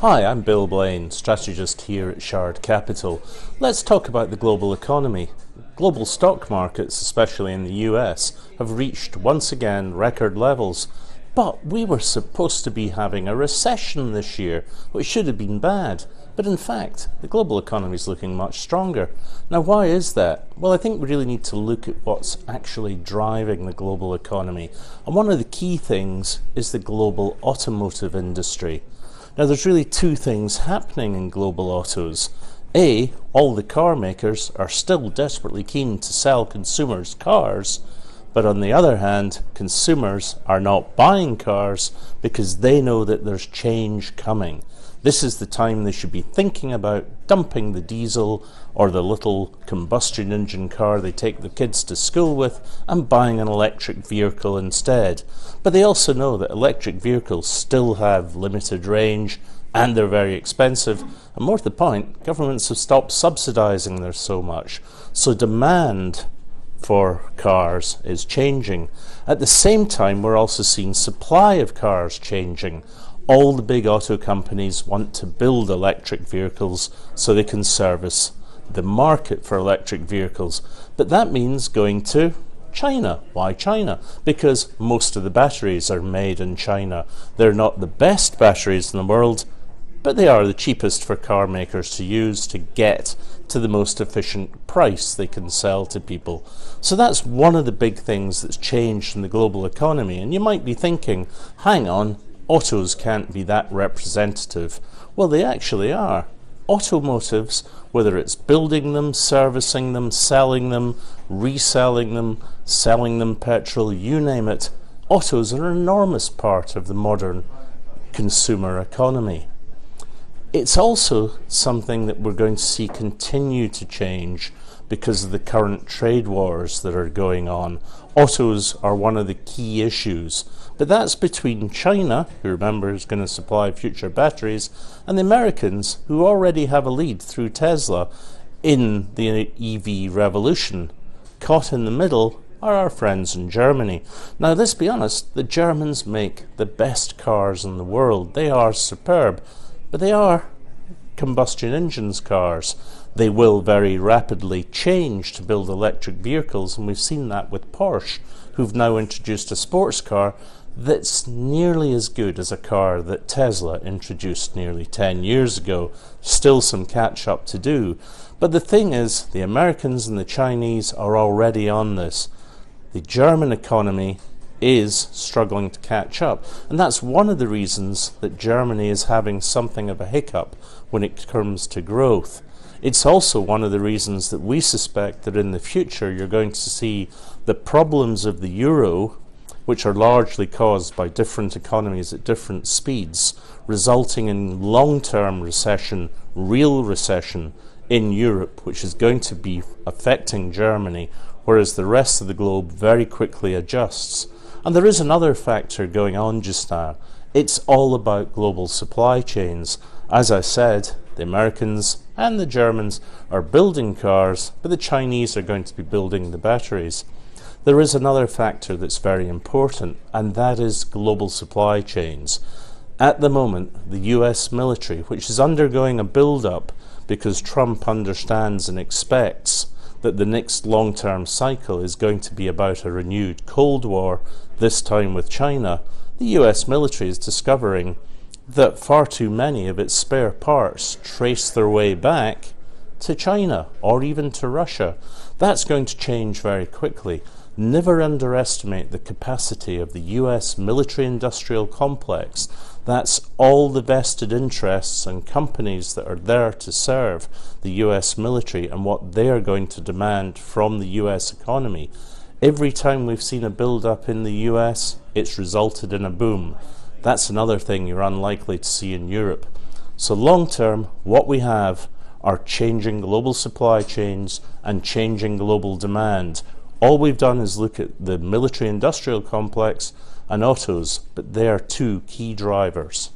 Hi, I'm Bill Blain, strategist here at Shard Capital. Let's talk about the global economy. Global stock markets, especially in the US, have reached once again record levels. But we were supposed to be having a recession this year, which should have been bad. But in fact, the global economy is looking much stronger. Now, why is that? Well, I think we really need to look at what's actually driving the global economy. And one of the key things is the global automotive industry. Now, there's really two things happening in global autos. A, all the car makers are still desperately keen to sell consumers cars, but on the other hand, consumers are not buying cars because they know that there's change coming. This is the time they should be thinking about dumping the diesel or the little combustion engine car they take the kids to school with and buying an electric vehicle instead. But they also know that electric vehicles still have limited range and they're very expensive. And more to the point, governments have stopped subsidizing them so much. So demand for cars is changing. At the same time, we're also seeing supply of cars changing. All the big auto companies want to build electric vehicles so they can service the market for electric vehicles. But that means going to China. Why China? Because most of the batteries are made in China. They're not the best batteries in the world, but they are the cheapest for car makers to use to get to the most efficient price they can sell to people. So that's one of the big things that's changed in the global economy. And you might be thinking, hang on, autos can't be that representative. Well, they actually are. Automotives, whether it's building them, servicing them, selling them, reselling them, selling them petrol, you name it, autos are an enormous part of the modern consumer economy. It's also something that we're going to see continue to change because of the current trade wars that are going on. Autos are one of the key issues, but that's between China, who remember is going to supply future batteries, and the Americans, who already have a lead through Tesla in the EV revolution. Caught in the middle are our friends in Germany. Now, let's be honest, the Germans make the best cars in the world. They are superb, but they are combustion engines cars. They will very rapidly change to build electric vehicles, and we've seen that with Porsche, who've now introduced a sports car that's nearly as good as a car that Tesla introduced nearly 10 years ago. Still some catch up to do. But the thing is, the Americans and the Chinese are already on this. The German economy is struggling to catch up, and that's one of the reasons that Germany is having something of a hiccup when it comes to growth. It's also one of the reasons that we suspect that in the future you're going to see the problems of the euro, which are largely caused by different economies at different speeds, resulting in long-term recession, real recession in Europe, which is going to be affecting Germany, whereas the rest of the globe very quickly adjusts. And there is another factor going on just now. It's all about global supply chains. As I said, the Americans and the Germans are building cars, but the Chinese are going to be building the batteries. There is another factor that's very important, and that is global supply chains. At the moment, the US military, which is undergoing a build-up because Trump understands and expects that the next long-term cycle is going to be about a renewed Cold War, this time with China, the US military is discovering that far too many of its spare parts trace their way back to China or even to Russia. That's going to change very quickly. Never underestimate the capacity of the US military-industrial complex. That's all the vested interests and companies that are there to serve the US military and what they are going to demand from the US economy. Every time we've seen a build-up in the US, it's resulted in a boom. That's another thing you're unlikely to see in Europe. So long-term, what we have are changing global supply chains and changing global demand. All we've done is look at the military-industrial complex and autos, but they are two key drivers.